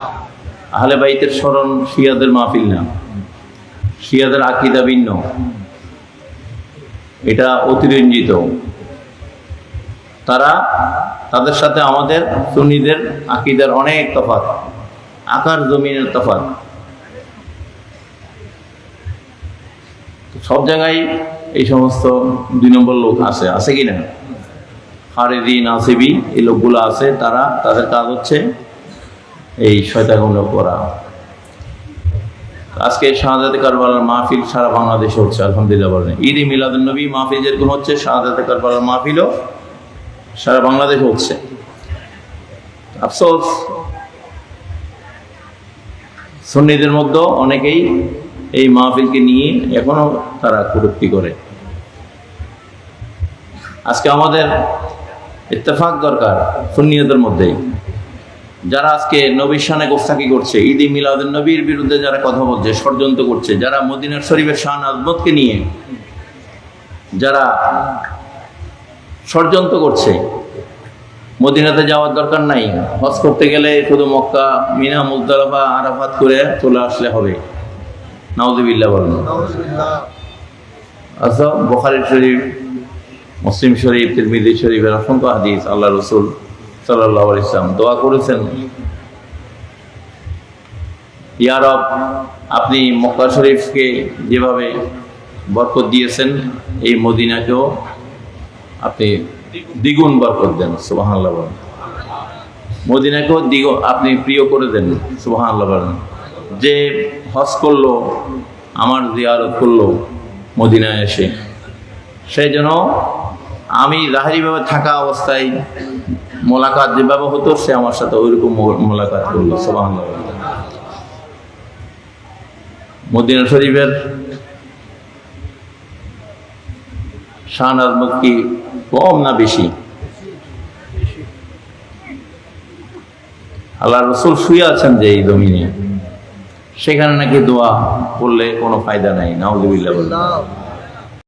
আহলে বাইতের স্মরণ শিয়াদের মাহফিল না, শিয়াদের আকীদা ভিন্ন, এটা অতিরঞ্জিত। তাদের সাথে আমাদের সুন্নিদের আকীদার অনেক তফাৎ, আকার জমিনের তফাৎ। সব জায়গায় এই সমস্ত 2 নম্বর লোক আছে কিনা, খারেজি নাসিবি এই লোকগুলো আছে। তাদের কাজ হচ্ছে এই শয়তানগুলো করা। আজকে শাহাদাতে কারবালার মাহফিল সারা বাংলাদেশে হচ্ছে, আলহামদুলিল্লাহ বলেন। ঈদে মিলাদুন নবী মাহফিল যেরকম হচ্ছে, শাহাদাতে কারবালার মাহফিলও সারা বাংলাদেশে হচ্ছে। আফসোস, সুন্নিদের মধ্যে অনেকেই এই মাহফিলকে নিয়ে এখনো তারা কটূক্তি করে। আজকে আমাদের ইত্তেফাক দরকার সুন্নিয়তের মধ্যেই। যারা আজকে নবীর শানে গোস্তাকি করছে, ঈদে মিলাদুন নবীর বিরুদ্ধে যারা কথা বলছে, ষড়যন্ত্র করছে, যারা মদিনার শরীফের শান আজমতকে নিয়ে যারা ষড়যন্ত্র করছে, মদিনাতে যাওয়ার দরকার নাই, হজ করতে গেলে শুধু মক্কা, মিনা, মুজদালিফা, আরাফাত করে চলে আসলে হবে। নাউযুবিল্লাহ বলেন। আচ্ছা, বুখারী শরীফ, মুসলিম শরীফ, তিরমিজি শরীফের অসংখ্য হাদিস, আল্লাহ রাসূল সাল্লাল্লাহু আলাইহি ওয়াসাল্লাম দোয়া করেছেন, ইয়া রব, আপনি মক্কা শরীফকে যেভাবে বরকত দিয়েছেন, এই মদিনাকেও আপনি দ্বিগুণ বরকত দেন। সুবহানাল্লাহ বলেন। মদিনাকেও আপনি প্রিয় করে দেন। সুবহানাল্লাহ বলেন। যে হজ করলো, আমার জিয়ারত করলো মদিনায় এসে, সেই জন্য আমি জাহিরিভাবে থাকা অবস্থায় মোলাকাত যেভাবে হতো, সে আমার সাথে ওইরকম মোলাকাত করলো। সুবহানাল্লাহ। মদিনা শরীফের শান আজমত কি কম না বেশি? আল্লাহ রাসূল শুয়ে আছেন যে এই জমিনে, সেখানে নাকি দোয়া করলে কোনো ফায়দা নাই। নাউযুবিল্লাহ বলেন।